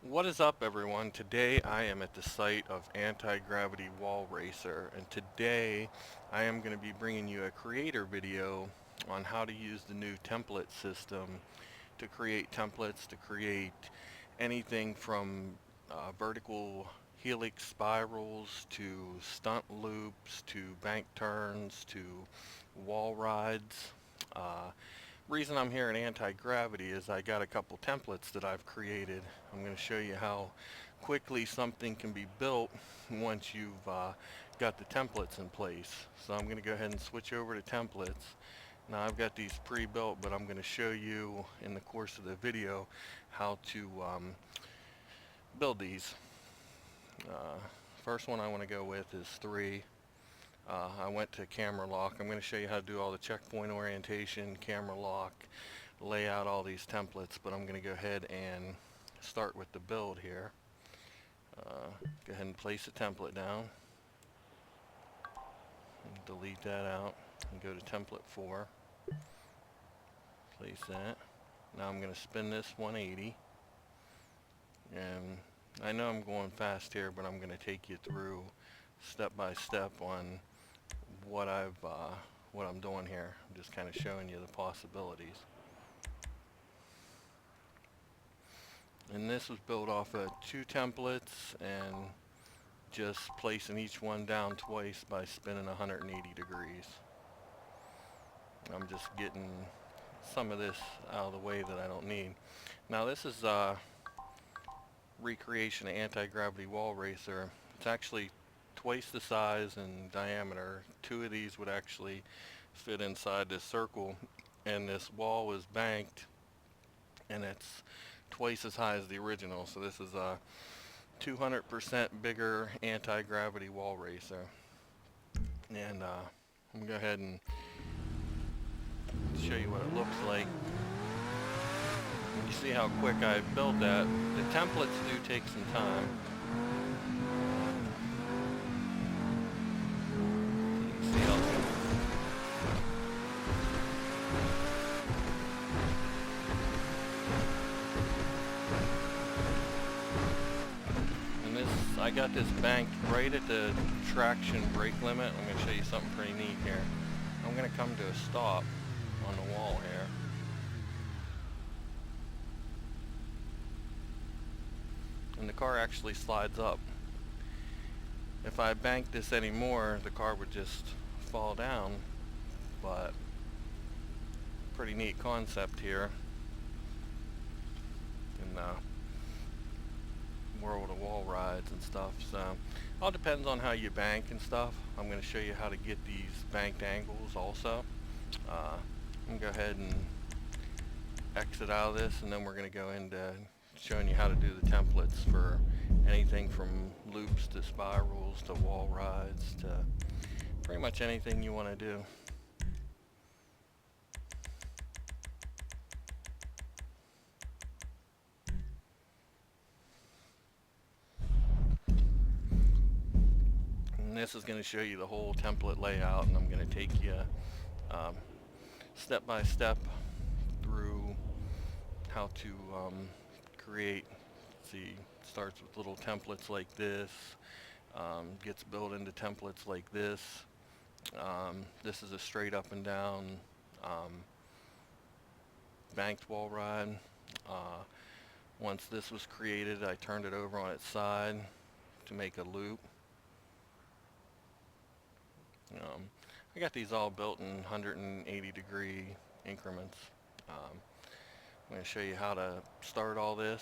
What is up, everyone? Today I am at the site of Anti-Gravity Wall Racer, and today I am going to be bringing you a creator video on how to use the new template system to create templates, to create anything from vertical helix spirals to stunt loops to bank turns to wall rides. Uh, Reason I'm here in anti-gravity is I got a couple templates that I've created. I'm going to show you how quickly something can be built once you've got the templates in place. So I'm going to go ahead and switch over to templates. Now I've got these pre-built, but I'm going to show you in the course of the video how to build these. Uh, First one I want to go with is 3. I went to camera lock. I'm going to show you how to do all the checkpoint orientation, camera lock, lay out all these templates, but I'm going to go ahead and start with the build here. Go ahead and place a template down, and delete that out, and go to template 4, place that. Now I'm going to spin this 180, and I know I'm going fast here, but I'm going to take you through step by step on what I'm doing here. I'm just kind of showing you the possibilities. And this was built off of 2 templates and just placing each one down twice by spinning 180 degrees. I'm just getting some of this out of the way that I don't need. Now this is a recreation of Anti-Gravity Wall Racer. It's actually twice the size and diameter. 2 of these would actually fit inside this circle, and this wall is banked, and it's twice as high as the original. So this is a 200% bigger anti-gravity wall racer. And I'm gonna go ahead and show you what it looks like. You see how quick I built that. The templates do take some time. You can see how I got this banked right at the traction brake limit. I'm going to show you something pretty neat here. I'm going to come to a stop on the wall here. And the car actually slides up. If I banked this anymore, the car would just fall down. But pretty neat concept here in world of wall rides and stuff. So all depends on how you bank and stuff. I'm going to show you how to get these banked angles also. I'm going to go ahead and exit out of this, and then we're going to go into showing you how to do the templates for anything from loops to spirals to wall rides to pretty much anything you want to do. And this is going to show you the whole template layout, and I'm going to take you step by step through how to create. See, starts with little templates like this, gets built into templates like this. This is a straight up and down banked wall ride. Once this was created, I turned it over on its side to make a loop. I got these all built in 180 degree increments. I'm going to show you how to start all this.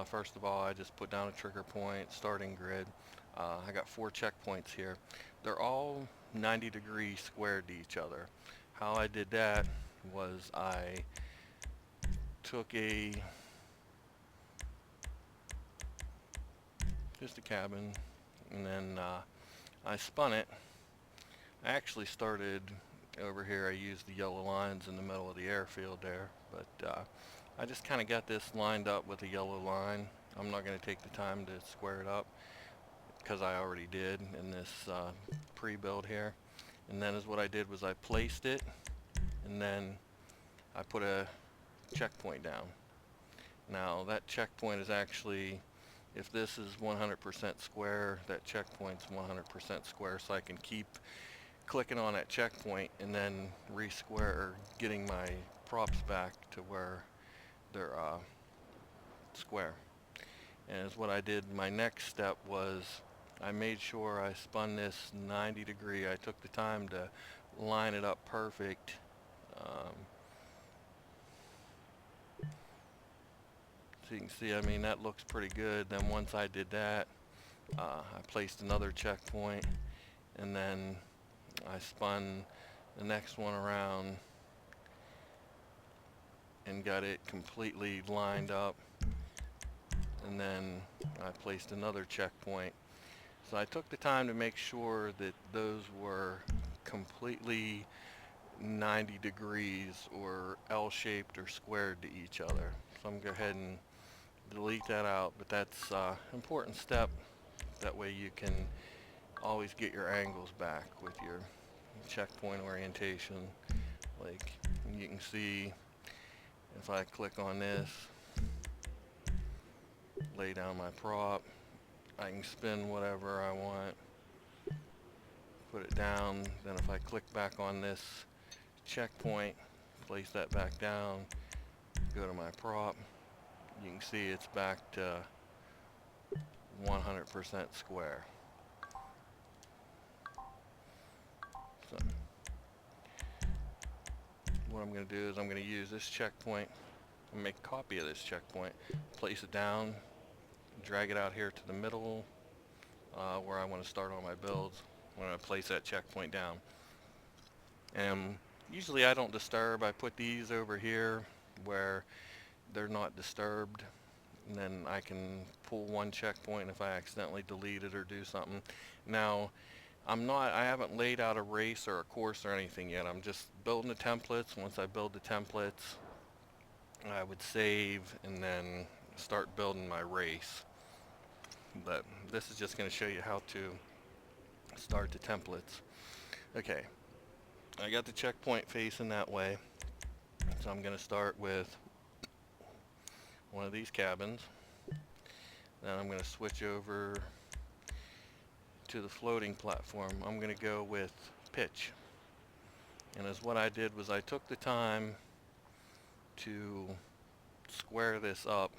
First of all, I just put down a trigger point, starting grid. I got 4 checkpoints here. They're all 90 degrees squared to each other. How I did that was I took just a cabin, and then I spun it. I actually started over here. I used the yellow lines in the middle of the airfield there, but I just kind of got this lined up with a yellow line. I'm not going to take the time to square it up because I already did in this pre-build here. And then what I did was I placed it, and then I put a checkpoint down. Now that checkpoint is actually, if this is 100% square, that checkpoint's 100% square, so I can keep clicking on that checkpoint and then re-square, or getting my props back to where they're square. And as what I did, my next step was I made sure I spun this 90 degree. I took the time to line it up perfect. Um, so you can see, I mean, that looks pretty good. Then once I did that, I placed another checkpoint, and then I spun the next one around and got it completely lined up, and then I placed another checkpoint. So I took the time to make sure that those were completely 90 degrees or L-shaped or squared to each other. So I'm going to go ahead and delete that out, but that's an important step. That way you can always get your angles back with your checkpoint orientation. Like you can see, if I click on this, lay down my prop, I can spin whatever I want, put it down. Then if I click back on this checkpoint, place that back down, go to my prop, you can see it's back to 100% square. So what I'm going to do is I'm going to use this checkpoint and make a copy of this checkpoint, place it down, drag it out here to the middle where I want to start all my builds. I'm going to place that checkpoint down. And usually I don't disturb. I put these over here where they're not disturbed, and then I can pull one checkpoint if I accidentally delete it or do something. Now I haven't laid out a race or a course or anything yet. I'm just building the templates. Once I build the templates, I would save and then start building my race. But this is just going to show you how to start the templates. Okay, I got the checkpoint facing that way, so I'm going to start with one of these cabins. Then I'm going to switch over to the floating platform. I'm going to go with pitch. And as what I did was I took the time to square this up,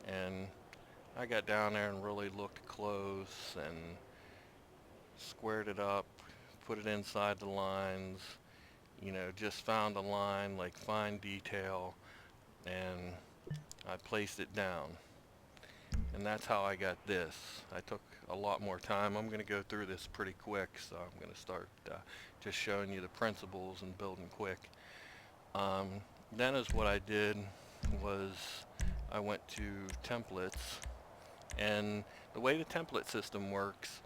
and I got down there and really looked close and squared it up, put it inside the lines, you know, just found a line, like fine detail, and I placed it down. And that's how I got this. I took a lot more time. I'm going to go through this pretty quick, so I'm going to start just showing you the principles and building quick. Then is what I did was I went to templates, and the way the template system works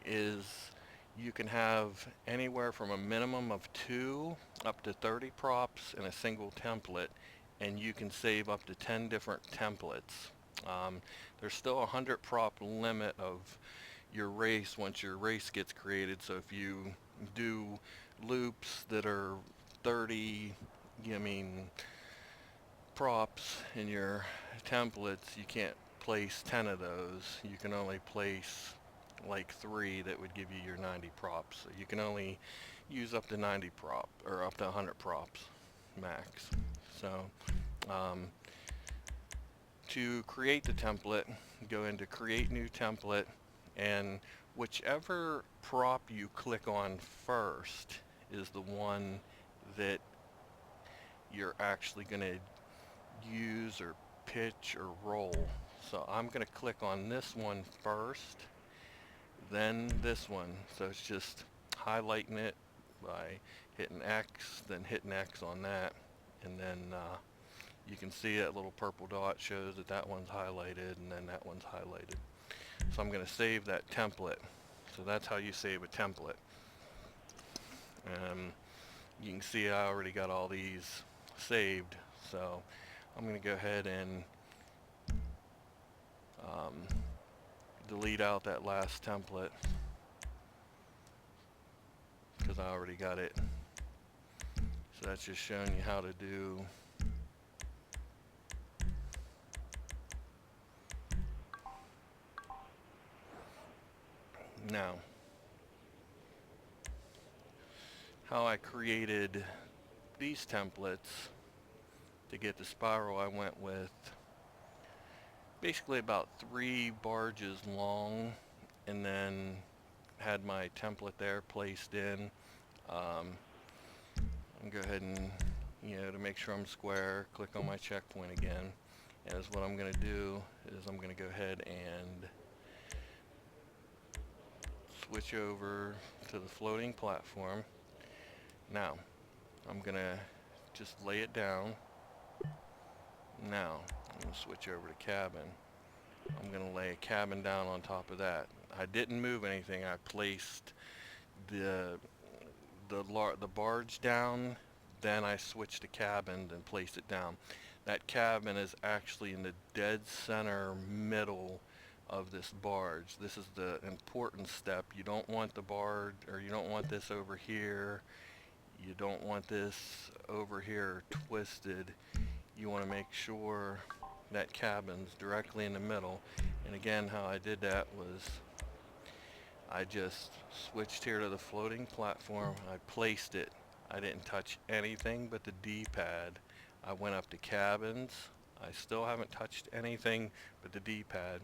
is you can have anywhere from a minimum of 2 up to 30 props in a single template, and you can save up to 10 different templates. There's still a 100 prop limit of your race once your race gets created, so if you do loops that are 30 props in your templates, you can't place 10 of those. You can only place like 3 that would give you your 90 props. So you can only use up to 90 prop, or up to 100 props max. So to create the template, go into create new template, and whichever prop you click on first is the one that you're actually going to use or pitch or roll. So I'm going to click on this one first, then this one. So it's just highlighting it by hitting X, then hitting X on that, and then you can see that little purple dot shows that that one's highlighted and then that one's highlighted. So I'm going to save that template. So that's how you save a template. You can see I already got all these saved, so I'm going to go ahead and delete out that last template because I already got it. So that's just showing you how to do Now, how I created these templates to get the spiral, I went with basically about 3 barges long, and then had my template there placed in. I'm go ahead and, to make sure I'm square, click on my checkpoint again. And what I'm going to do is I'm going to go ahead and switch over to the floating platform. Now, I'm going to just lay it down. Now, I'm going to switch over to cabin. I'm going to lay a cabin down on top of that. I didn't move anything. I placed the barge down, then I switched to cabin and placed it down. That cabin is actually in the dead center middle of this barge. This is the important step. You don't want the barge, or you don't want this over here. You don't want this over here twisted. You want to make sure that cabin's directly in the middle. And again, how I did that was I just switched here to the floating platform. I placed it. I didn't touch anything but the D-pad. I went up to cabins. I still haven't touched anything but the D-pad.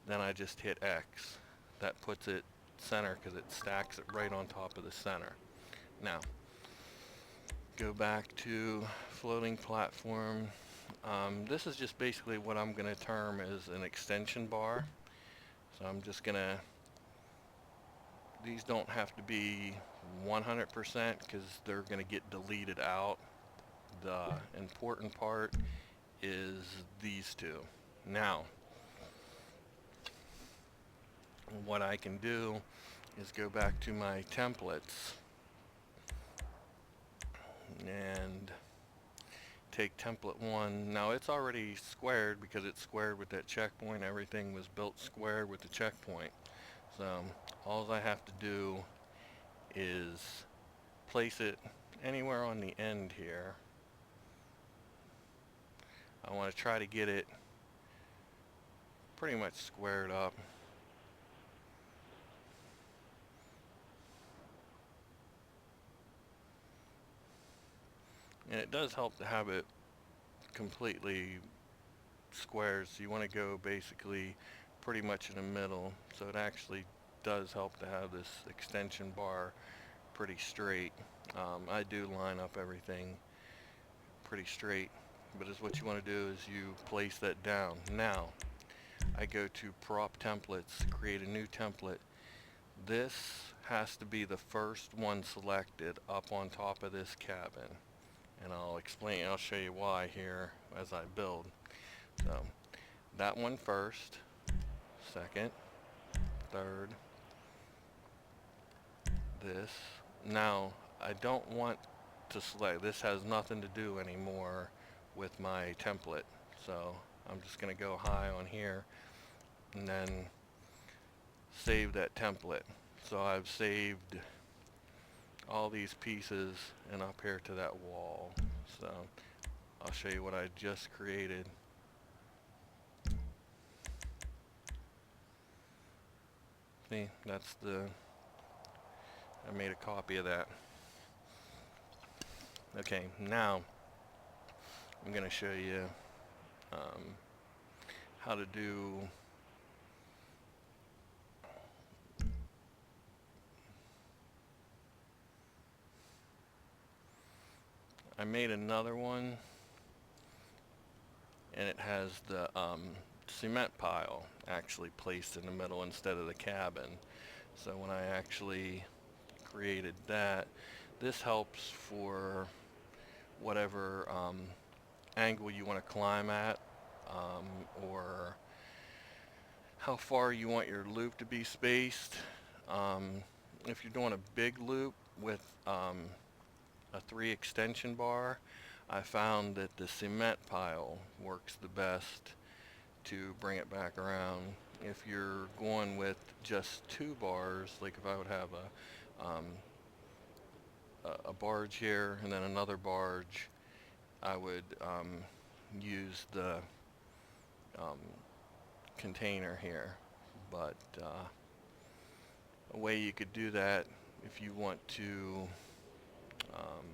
Then I just hit X. That puts it center because it stacks it right on top of the center. Now, go back to floating platform. This is just basically what I'm going to term as an extension bar. So I'm just going to, these don't have to be 100% because they're going to get deleted out. The important part is these two. Now, what I can do is go back to my templates and take template 1. Now it's already squared because it's squared with that checkpoint. Everything was built square with the checkpoint. So all I have to do is place it anywhere on the end here. I want to try to get it pretty much squared up. And it does help to have it completely squared, so you want to go basically pretty much in the middle. So it actually does help to have this extension bar pretty straight. I do line up everything pretty straight, but what you want to do is you place that down. Now, I go to prop templates, create a new template. This has to be the first one selected up on top of this cabin. And I'll show you why here as I build. So, that one first, second, third, this. Now, I don't want to select, this has nothing to do anymore with my template. So, I'm just going to go high on here and then save that template. So I've saved all these pieces and up here to that wall. So I'll show you what I just created. See, that's I made a copy of that. Okay, now I'm going to show you how to do I made another one, and it has the cement pile actually placed in the middle instead of the cabin. So when I actually created that, this helps for whatever angle you want to climb at, or how far you want your loop to be spaced. If you're doing a big loop with a 3 extension bar, I found that the cement pile works the best to bring it back around. If you're going with just 2 bars, like if I would have a barge here and then another barge, I would use the container here. But A way you could do that, if you want to um,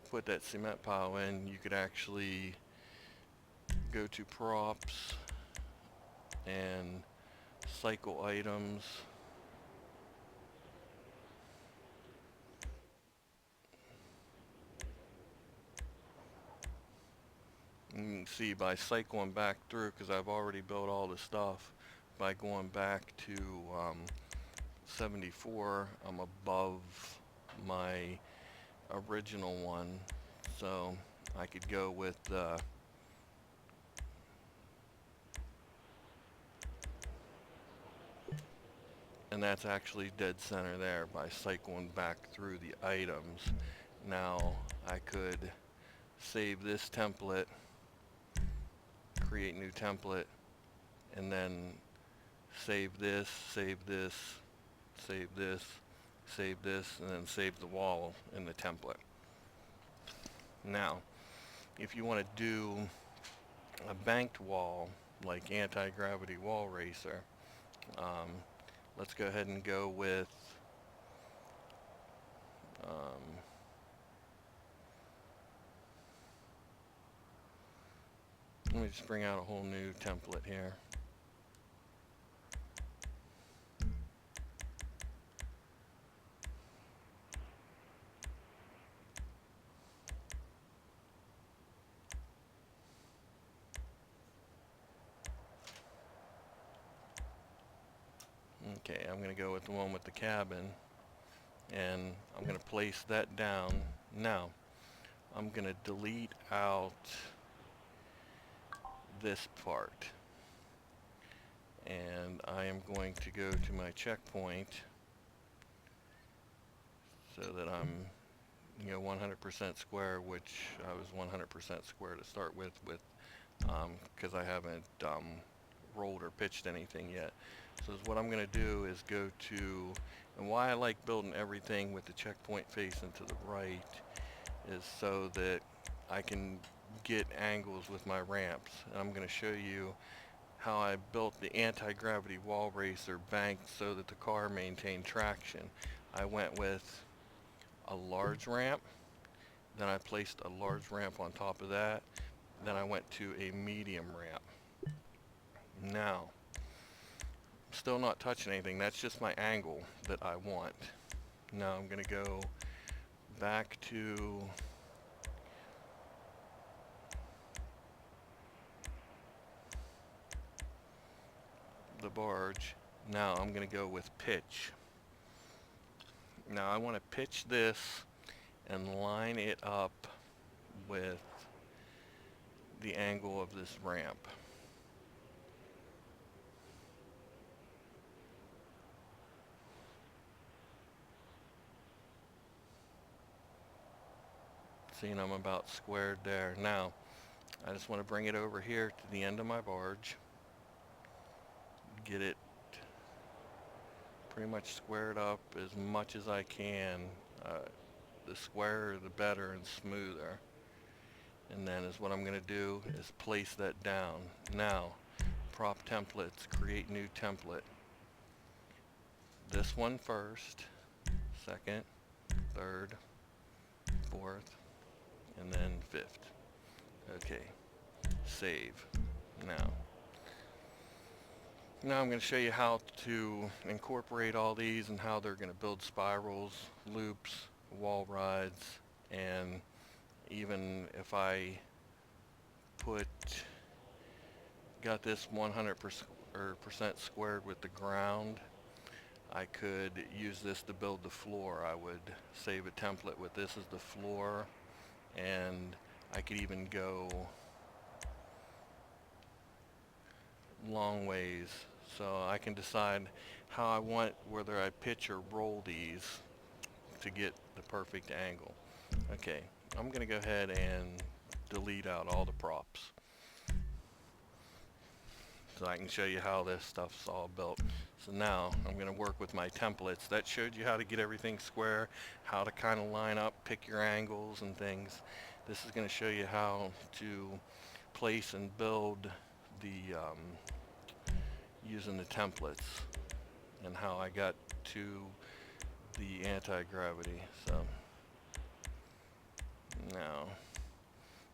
put that cement pile in, you could actually go to props and cycle items. You can see by cycling back through, because I've already built all the stuff, by going back to 74, I'm above my original one. So I could go with and that's actually dead center there by cycling back through the items. Now I could save this template, create new template, and then save this, save this, save this, save this, and then save the wall in the template. Now, if you want to do a banked wall like anti-gravity wall racer, let's go ahead and go with let me just bring out a whole new template here. Okay, I'm going to go with the one with the cabin, and I'm going to place that down. Now, I'm going to delete out this part, and I am going to go to my checkpoint so that I'm 100% square, which I was 100% square to start with because I haven't rolled or pitched anything yet. So what I'm going to do is go to, and why I like building everything with the checkpoint facing to the right is so that I can get angles with my ramps. And I'm going to show you how I built the anti-gravity wall racer banked so that the car maintained traction. I went with a large ramp, then I placed a large ramp on top of that, then I went to a medium ramp. Now, still not touching anything, that's just my angle that I want. Now I'm going to go back to the barge. Now I'm going to go with pitch. Now I want to pitch this and line it up with the angle of this ramp. Seeing I'm about squared there. Now I just want to bring it over here to the end of my barge, get it pretty much squared up as much as I can. The squarer the better and smoother. And then is what I'm going to do is place that down. Now, prop templates, create new template. This one first, second, third, fourth, and then fifth. Okay, save. Now I'm going to show you how to incorporate all these and how they're going to build spirals, loops, wall rides, and even if I got this 100% squared with the ground, I could use this to build the floor. I would save a template with this as the floor, and I could even go long ways. So I can decide how I want, whether I pitch or roll these to get the perfect angle. Okay, I'm going to go ahead and delete out all the props so I can show you how this stuff's all built. So now I'm going to work with my templates. That showed you how to get everything square, how to kind of line up, pick your angles and things. This is going to show you how to place and build the using the templates. and how I got to the anti-gravity. So now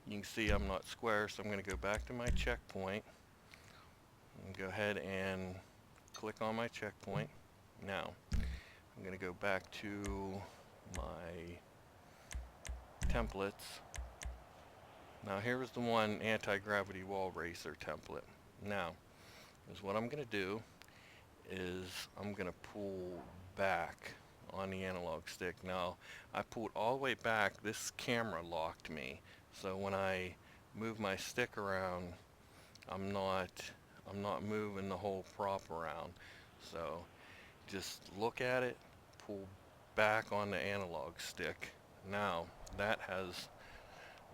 you can see I'm not square, so I'm going to go back to my checkpoint and go ahead and click on my checkpoint. Now I'm going to go back to my templates. Now here's the one anti-gravity wall racer template. Now is what I'm going to do is I'm going to pull back on the analog stick. Now I pulled all the way back. This camera locked me, so when I move my stick around, I'm not moving the whole prop around. So just look at it, pull back on the analog stick. Now that has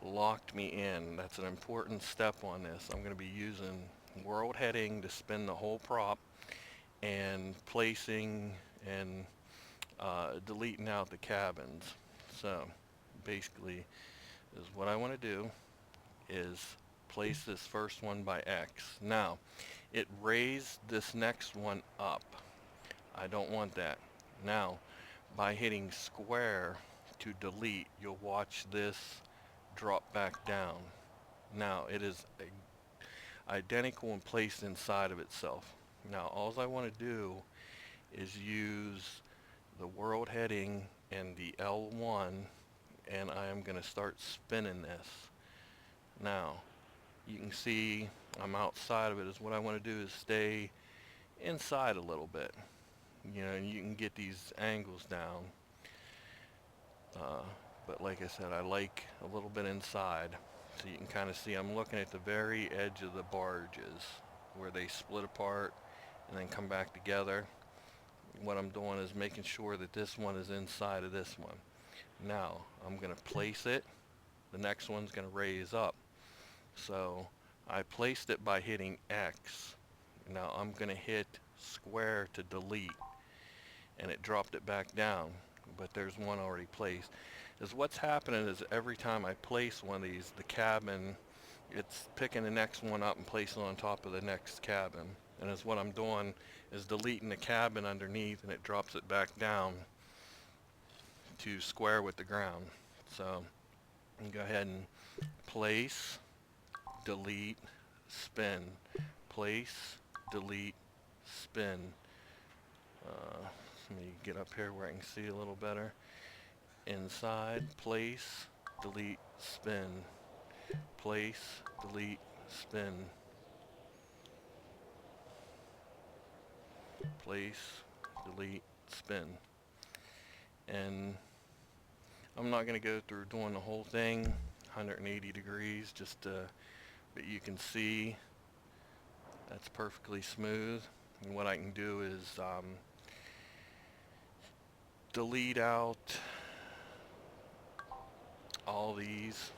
locked me in. That's an important step on this. I'm going to be using world heading to spin the whole prop, and placing and deleting out the cabins. So basically is what I want to do is place this first one by X. Now it raised this next one up. I don't want that. Now by hitting square to delete, you'll watch this drop back down. Now it is identical and placed inside of itself. Now all I want to do is use the world heading and the L1, and I am going to start spinning this. Now you can see I'm outside of it. Is what I want to do is stay inside a little bit, and you can get these angles down, but like I said, I like a little bit inside, so you can kind of see I'm looking at the very edge of the barges where they split apart and then come back together. What I'm doing is making sure that this one is inside of this one. Now I'm going to place it. The next one's going to raise up. So I placed it by hitting X. Now I'm going to hit square to delete, and it dropped it back down, but there's one already placed. Is what's happening is every time I place one of these, the cabin, it's picking the next one up and placing it on top of the next cabin. And as what I'm doing is deleting the cabin underneath, and it drops it back down to square with the ground. So I'm go ahead and place, delete, spin, place, delete, spin. Let me get up here where I can see a little better. Inside, place, delete, spin, place, delete, spin, place, delete, spin. And I'm not going to go through doing the whole thing 180 degrees, but you can see that's perfectly smooth. And what I can do is delete out all these.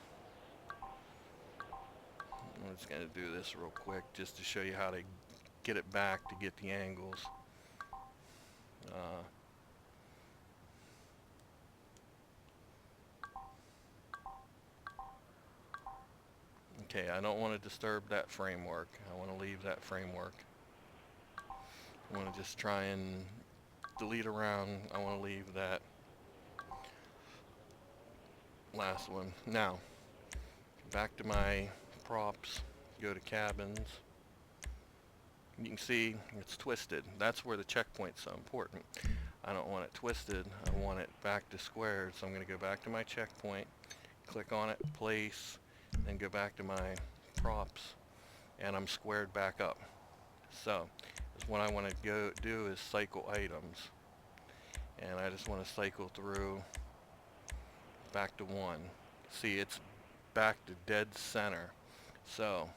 I'm just going to do this real quick just to show you how to get it back to get the angles. Okay, I don't want to disturb that framework. I want to leave that framework. I want to just try and delete around. I want to leave that last one. Now, back to my props, go to cabins. You can see it's twisted. That's where the checkpoint's so important. I don't want it twisted. I want it back to squared. So I'm going to go back to my checkpoint, click on it, place, then go back to my props, and I'm squared back up. So what I want to go do is cycle items, and I just want to cycle through back to 1. See, it's back to dead center. So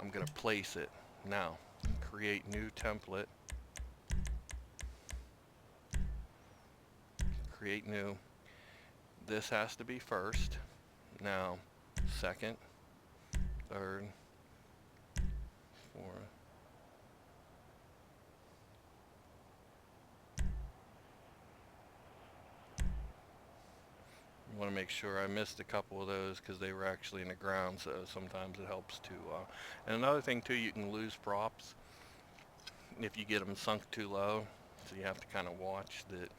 I'm going to place it. Now create new template, create new. This has to be first. Now second, third, fourth. You want to make sure. I missed a couple of those because they were actually in the ground, so sometimes it helps to and another thing too, you can lose props if you get them sunk too low. so you have to kind of watch that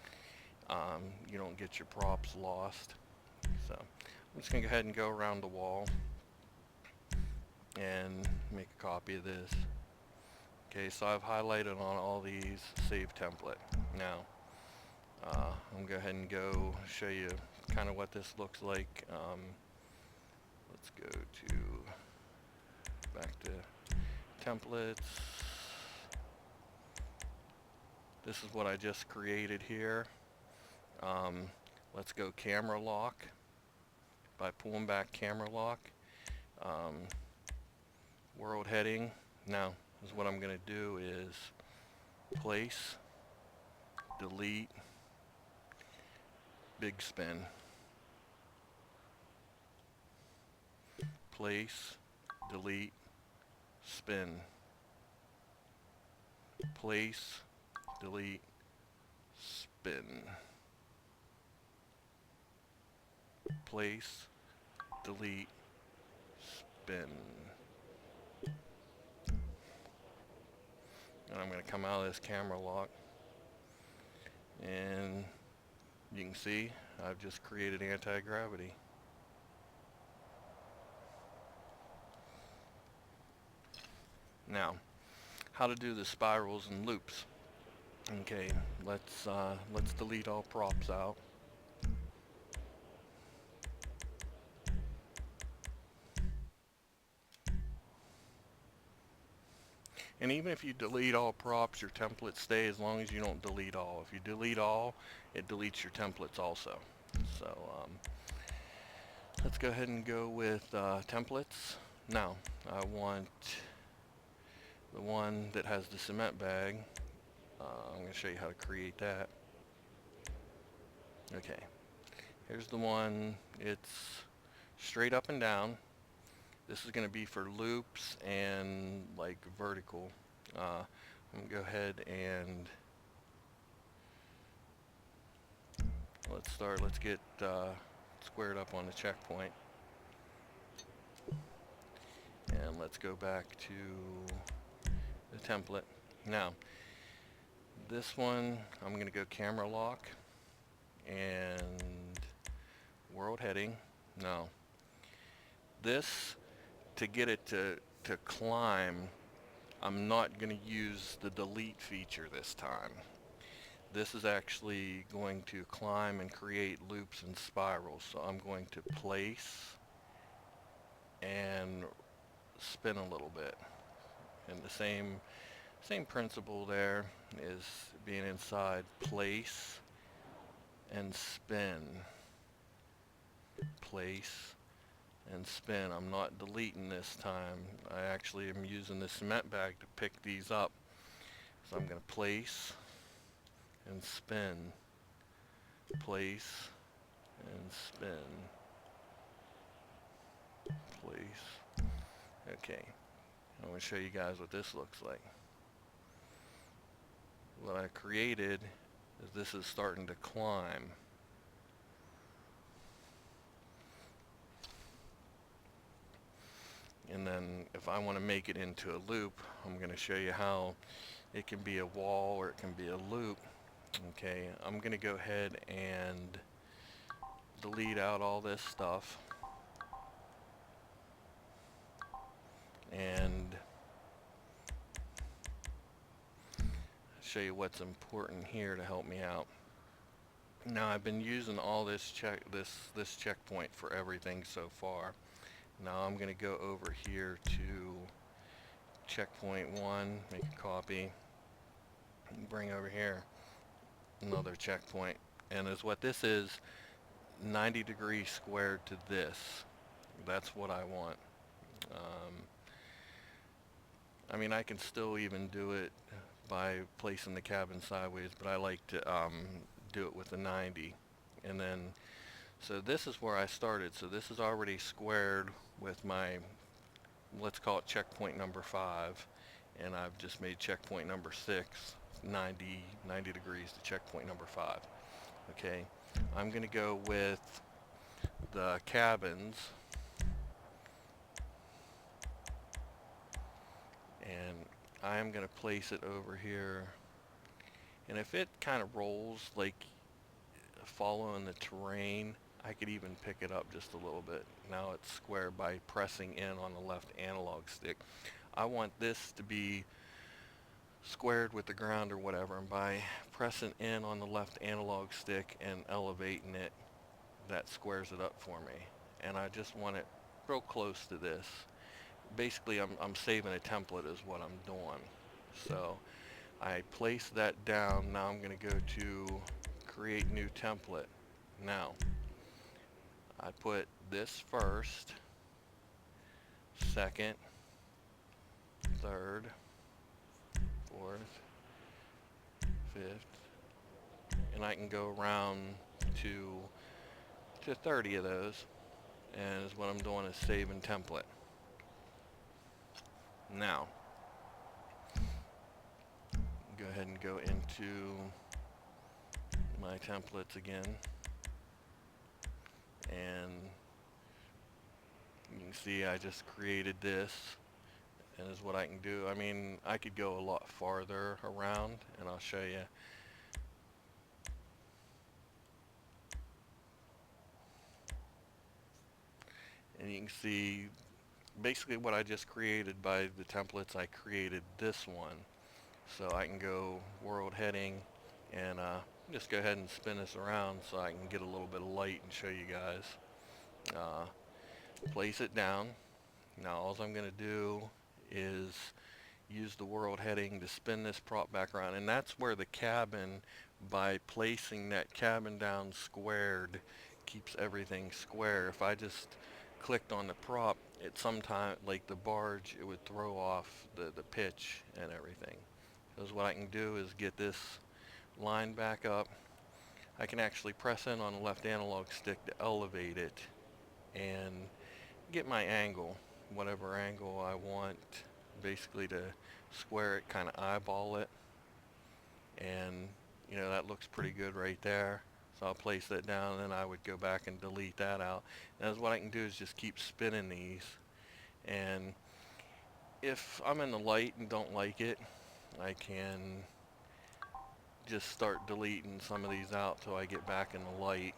you don't get your props lost. So I'm just going to go ahead and go around the wall and make a copy of this. Okay, so I've highlighted on all these save template. Now I'm going to go ahead and show you kind of what this looks like. Let's go to back to templates. This is what I just created here. Let's go camera lock. By pulling back camera lock, world heading. Now is what I'm going to do is place, delete, big spin, place, delete, spin, place, delete, spin, place, delete, spin. And I'm going to come out of this camera lock, and you can see I've just created anti-gravity. Now, how to do the spirals and loops. Okay, let's delete all props out. And even if you delete all props, your templates stay as long as you don't delete all. If you delete all, it deletes your templates also. So let's go ahead and go with templates. Now I want the one that has the cement bag. I'm going to show you how to create that. Okay, here's the one. It's straight up and down. This is going to be for loops and like vertical. I'm going to go ahead and let's get squared up on the checkpoint. And let's go back to the template. Now, this one, I'm going to go camera lock and world heading. Now, this, to get it to climb, I'm not going to use the delete feature this time. This is actually going to climb and create loops and spirals. So I'm going to place and spin a little bit. And the same principle there is being inside place and spin. Place and spin. I'm not deleting this time. I actually am using the cement bag to pick these up. So I'm going to place and spin, place and spin, place. Okay, I'm going to show you guys what this looks like. What I created is this is starting to climb. And then if I want to make it into a loop, I'm going to show you how it can be a wall or it can be a loop. Okay, I'm going to go ahead and delete out all this stuff and show you what's important here to help me out. Now I've been using all this checkpoint for everything so far. Now I'm going to go over here to checkpoint 1, make a copy, and bring over here another checkpoint. And as what this is, 90 degrees squared to this. That's what I want. I mean, I can still even do it by placing the cabin sideways, but I like to do it with the 90. And then, so this is where I started. So this is already squared with my, let's call it checkpoint number 5. And I've just made checkpoint number 6, 90 degrees to checkpoint number 5. Okay, I'm going to go with the cabins. And I am going to place it over here And if it kind of rolls like following the terrain, I could even pick it up just a little bit. Now it's square by pressing in on the left analog stick. I want this to be squared with the ground or whatever, and by pressing in on the left analog stick and elevating it, that squares it up for me. And I just want it real close to this. Basically, I'm saving a template is what I'm doing. So I place that down. Now I'm going to go to create new template. Now I put this first, second, third, fourth, fifth, and I can go around to 30 of those. And what I'm doing is saving template. Now go ahead and go into my templates again, and you can see I just created this, and is what I can do. I mean, I could go a lot farther around, and I'll show you. And you can see basically what I just created by the templates. I created this one, so I can go world heading and just go ahead and spin this around so I can get a little bit of light and show you guys. Place it down. Now all I'm going to do is use the world heading to spin this prop back around, and that's where the cabin, by placing that cabin down squared, keeps everything square. If I just clicked on the prop, it sometimes, like the barge, it would throw off the pitch and everything. Because what I can do is get this line back up. I can actually press in on the left analog stick to elevate it and get my angle, whatever angle I want, basically to square it, kind of eyeball it. And you know, that looks pretty good right there. So I'll place that down, and then I would go back and delete that out. And what I can do is just keep spinning these. And if I'm in the light and don't like it, I can just start deleting some of these out till I get back in the light.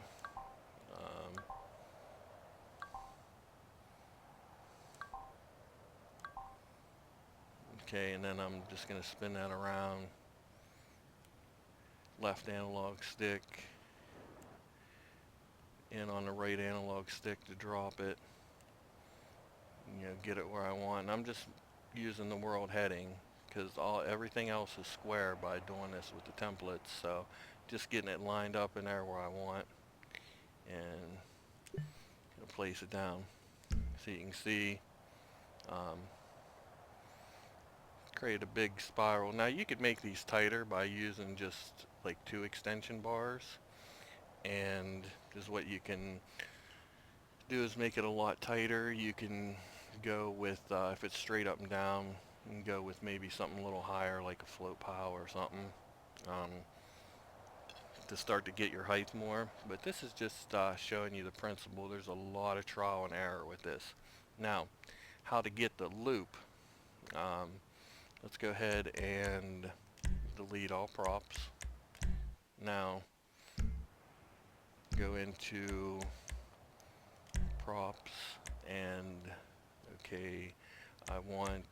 Okay, and then I'm just going to spin that around. Left analog stick, in on the right analog stick to drop it. You know, get it where I want. And I'm just using the world heading because everything else is square by doing this with the templates. So just getting it lined up in there where I want, and place it down. So you can see, create a big spiral. Now you could make these tighter by using just like 2 extension bars, and just what you can do is make it a lot tighter. You can go with, if it's straight up and down, you can go with maybe something a little higher like a float pile or something, to start to get your height more. But this is just showing you the principle. There's a lot of trial and error with this. Now, how to get the loop. Let's go ahead and delete all props. Now, go into props, and okay, I want,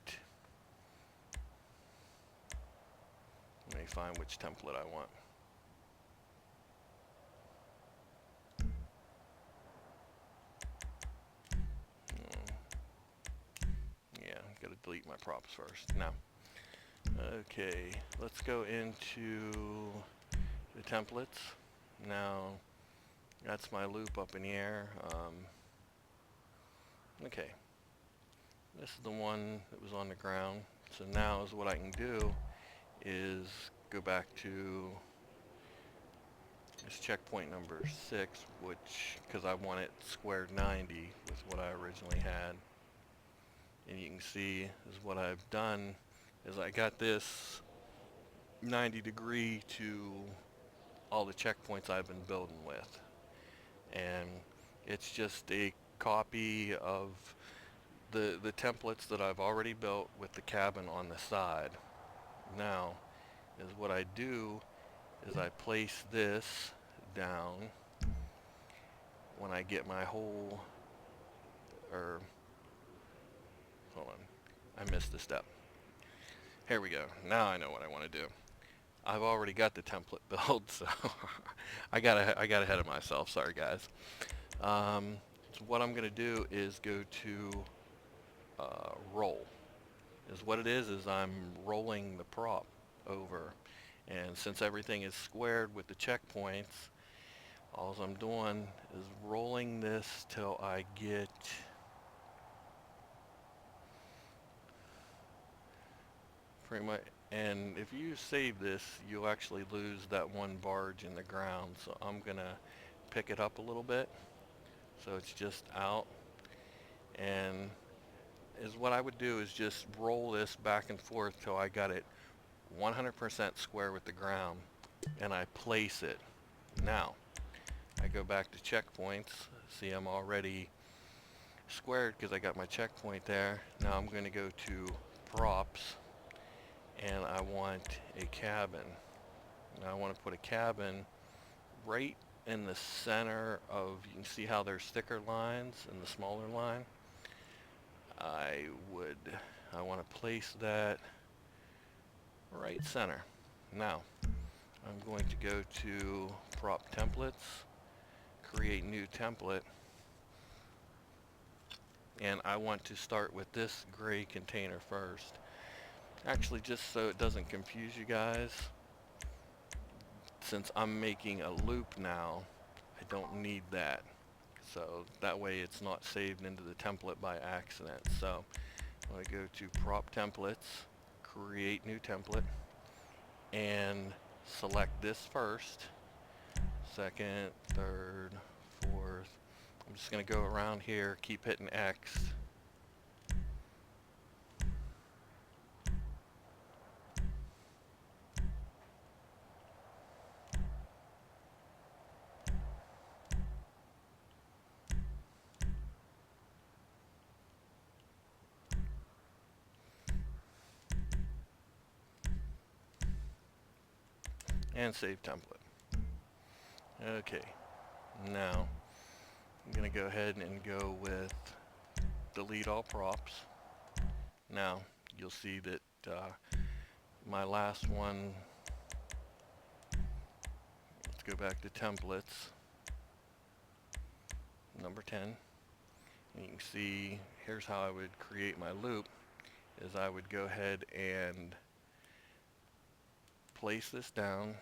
let me find which template I want. Yeah, gotta delete my props first. Now, okay, let's go into the templates. Now, that's my loop up in the air. Okay, this is the one that was on the ground. So now is what I can do is go back to this checkpoint number 6, which, because I want it squared 90 with what I originally had. And you can see is what I've done is I got this 90 degree to all the checkpoints I've been building with. And it's just a copy of the templates that I've already built with the cabin on the side. Now, is what I do is I place this down when I get my hole, or hold on, I missed a step. Here we go. Now I know what I want to do. I've already got the template built, so I got ahead of myself. Sorry, guys. So what I'm going to do is go to roll. Is what it is I'm rolling the prop over, and since everything is squared with the checkpoints, all I'm doing is rolling this till I get pretty much. And if you save this, you'll actually lose that one barge in the ground. So I'm gonna pick it up a little bit so it's just out. And is what I would do is just roll this back and forth till I got it 100% square with the ground, and I place it. Now I go back to checkpoints. See, I'm already squared because I got my checkpoint there. Now I'm going to go to props, and I want a cabin. Now I want to put a cabin right in the center of, you can see how there's thicker lines in the smaller line. I want to place that right center. Now I'm going to go to prop templates, create new template, and I want to start with this gray container first. Actually, just so it doesn't confuse you guys, since I'm making a loop now, I don't need that. So that way it's not saved into the template by accident. So I'm going to go to prop templates, create new template, and select this first, second, third, fourth. I'm just going to go around here, keep hitting X. And save template. Okay, now I'm going to go ahead and go with delete all props. Now you'll see that my last one, let's go back to templates, number 10. And you can see here's how I would create my loop, is I would go ahead and place this down.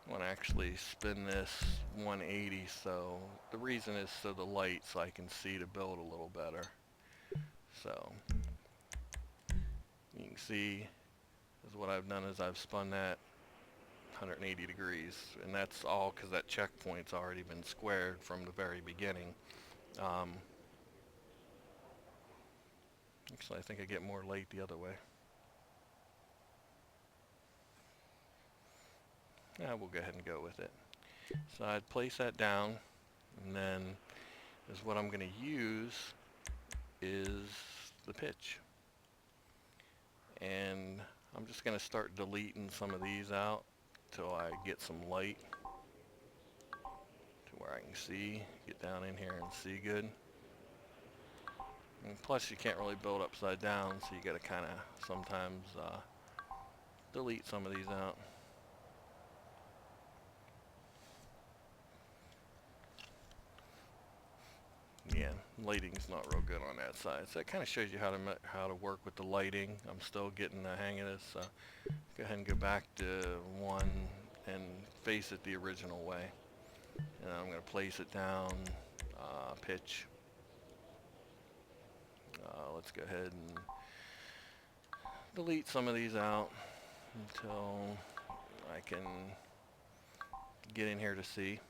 I want to actually spin this 180, so the reason is so the light, so I can see to build a little better. So you can see is what I've done is I've spun that 180 degrees, and that's all because that checkpoint's already been squared from the very beginning. Actually, I think I get more light the other way. Yeah, we'll go ahead and go with it. So I'd place that down, and then is what I'm going to use is the pitch. And I'm just going to start deleting some of these out till I get some light to where I can see, get down in here and see good. And plus you can't really build upside down, so you got to kind of sometimes delete some of these out. Yeah, lighting's not real good on that side, so it kind of shows you how to work with the lighting. I'm still getting the hang of this. Go ahead and go back to one and face it the original way. And I'm going to place it down, pitch. Let's go ahead and delete some of these out until I can get in here to see.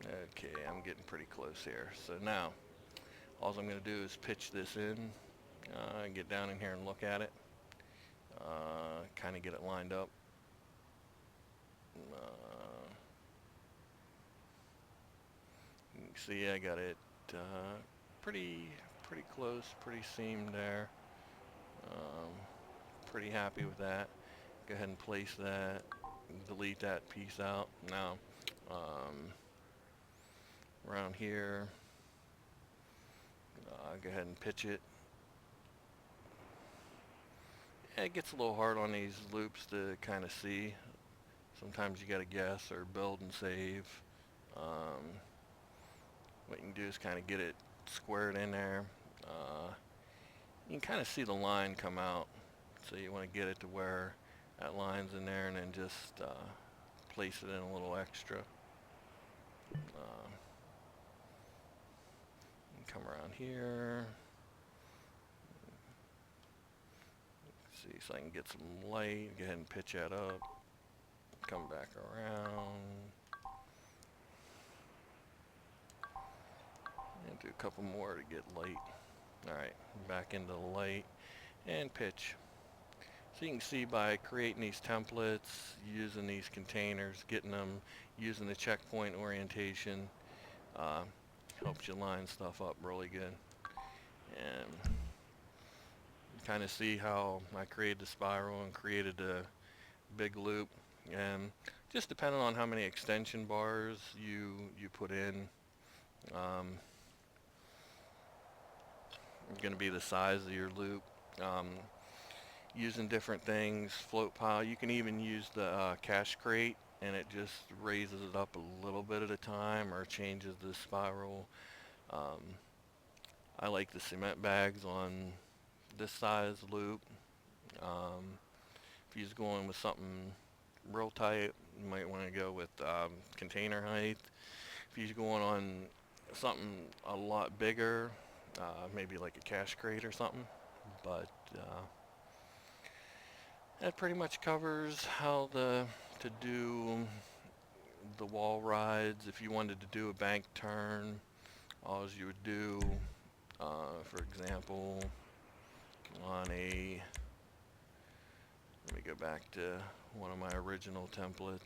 Okay, I'm getting pretty close here. So now, all I'm going to do is pitch this in, get down in here and look at it, kind of get it lined up. You can see I got it pretty pretty close, pretty seamed there. Um, Pretty happy with that. Go ahead and place that, delete that piece out. Now, um, around here, go ahead and pitch it. Yeah, it gets a little hard on these loops to kind of see. Sometimes you got to guess or build and save. Um, what you can do is kind of get it squared in there. You can kind of see the line come out. So you want to get it to where that line's in there and then just place it in a little extra. Come around here. See, so I can get some light. Go ahead and pitch that up. Come back around. And do a couple more to get light. Alright, back into the light and pitch. So you can see by creating these templates, using these containers, getting them, using the checkpoint orientation, helps you line stuff up really good. And kind of see how I created the spiral and created a big loop. And just depending on how many extension bars you put in, going to be the size of your loop. Using different things, float pile. You can even use the cache crate, and it just raises it up a little bit at a time or changes the spiral. I like the cement bags on this size loop. If you're going with something real tight, you might want to go with container height. If you're going on something a lot bigger, maybe like a cache crate or something. But that pretty much covers how to do the wall rides. If you wanted to do a bank turn, all you would do, for example, on a, let me go back to one of my original templates.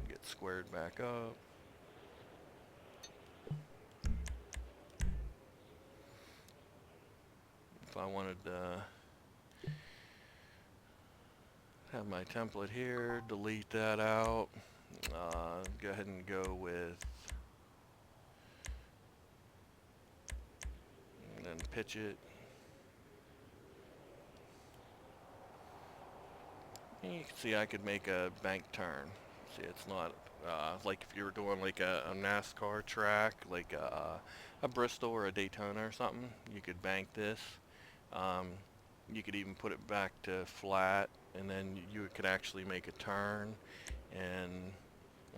Get squared back up. If I wanted to have my template here, delete that out, go ahead and go with, and then pitch it. And you can see I could make a bank turn. See, it's not like if you were doing like a NASCAR track, like a Bristol or a Daytona or something, you could bank this. You could even put it back to flat, and then you could actually make a turn. And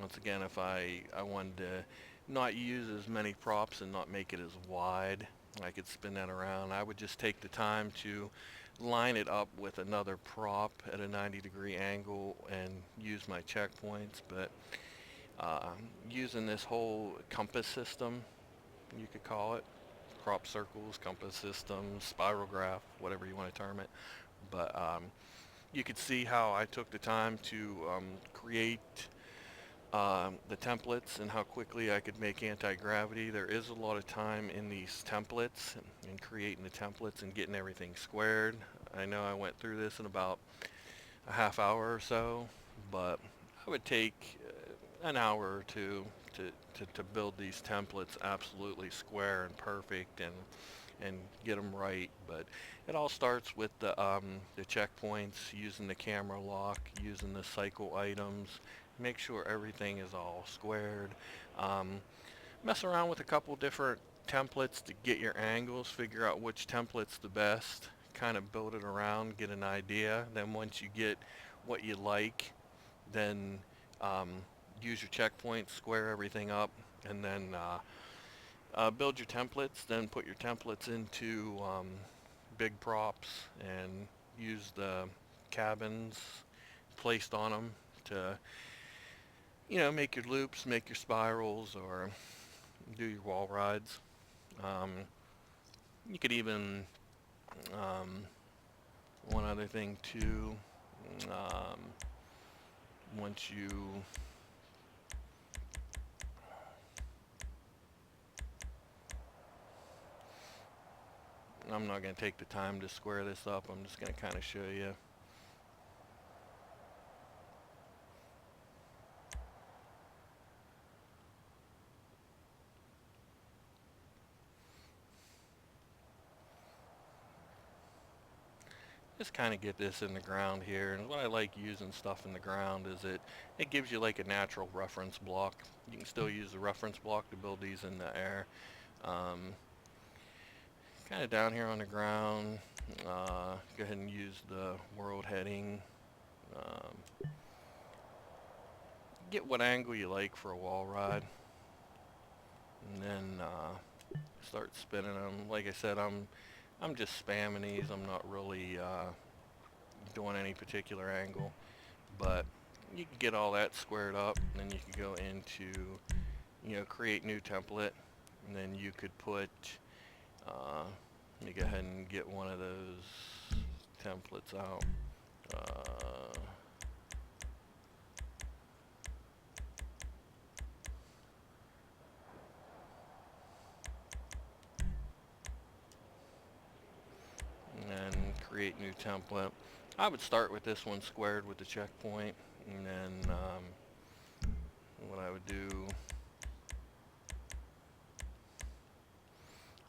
once again, if I wanted to not use as many props and not make it as wide, I could spin that around. I would just take the time to line it up with another prop at a 90-degree angle and use my checkpoints. But using this whole compass system, you could call it, crop circles, compass system, spiral graph, whatever you want to term it. But you could see how I took the time to create the templates and how quickly I could make anti-gravity. There is a lot of time in these templates and creating the templates and getting everything squared. I know I went through this in about a half hour or so, but I would take an hour or two to build these templates absolutely square and perfect and get them right. But it all starts with the checkpoints, using the camera lock, using the cycle items. Make sure everything is all squared. Mess around with a couple different templates to get your angles, figure out which template's the best, kind of build it around, get an idea. Then once you get what you like, then use your checkpoints, square everything up, and then build your templates. Then put your templates into big props and use the cabins placed on them to, you know, make your loops, make your spirals, or do your wall rides. You could even, one other thing too, once you I'm not going to take the time to square this up. I'm just going to kind of show you. Just kind of get this in the ground here. And what I like using stuff in the ground is it gives you like a natural reference block. You can still use the reference block to build these in the air. Kind of down here on the ground, go ahead and use the world heading. Get what angle you like for a wall ride, and then start spinning them. Like I said, I'm just spamming these. I'm not really doing any particular angle, but you can get all that squared up, and then you can go into, you know, create new template, and then you could put let me go ahead and get one of those templates out. And then create new template. I would start with this one squared with the checkpoint, and then what I would do,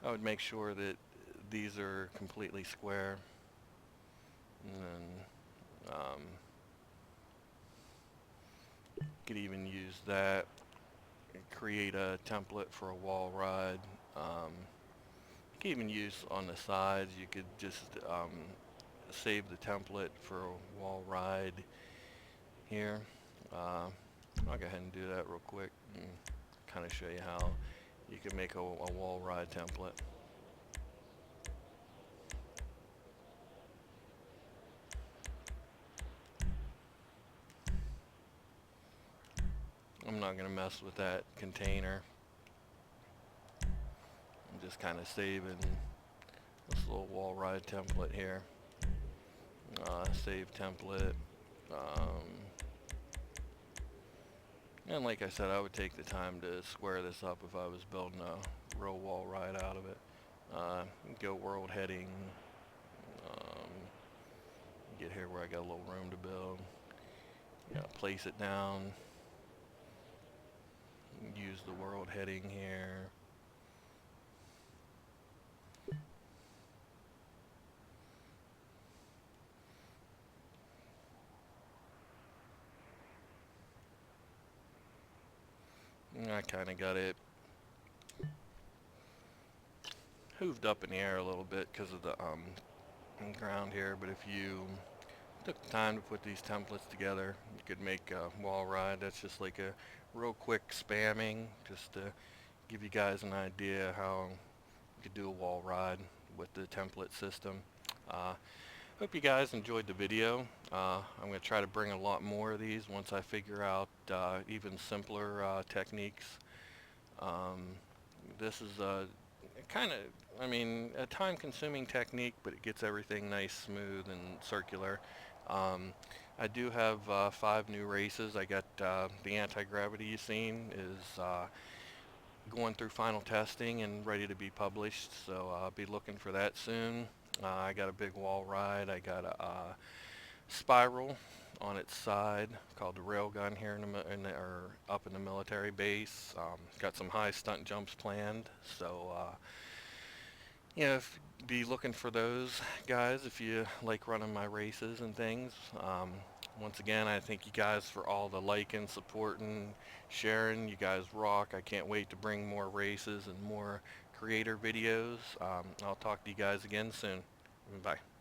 I would make sure that these are completely square, and then could even use that, create a template for a wall ride. You can even use on the sides, you could just save the template for a wall ride here. I'll go ahead and do that real quick and kind of show you how you can make a wall ride template. I'm not going to mess with that container. I'm just kind of saving this little wall ride template here. Save template. And like I said, I would take the time to square this up if I was building a real wall ride out of it. Go world heading. Get here where I got a little room to build. Place it down. Use the world heading here. I kind of got it hooved up in the air a little bit because of the ground here, but if you took the time to put these templates together, you could make a wall ride. That's just like a real quick spamming, just to give you guys an idea how you could do a wall ride with the template system. Hope you guys enjoyed the video. I'm going to try to bring a lot more of these once I figure out even simpler techniques. This is a kind of, I mean, a time-consuming technique, but it gets everything nice, smooth, and circular. I do have 5 new races. I got the anti-gravity you've seen is going through final testing and ready to be published, so I'll be looking for that soon. I got a big wall ride. I got a spiral on its side called the railgun here up in the military base. Got some high stunt jumps planned, so be looking for those, guys, if you like running my races and things. Once again, I thank you guys for all the liking, supporting, sharing. You guys rock. I can't wait to bring more races and more creator videos. I'll talk to you guys again soon. Bye.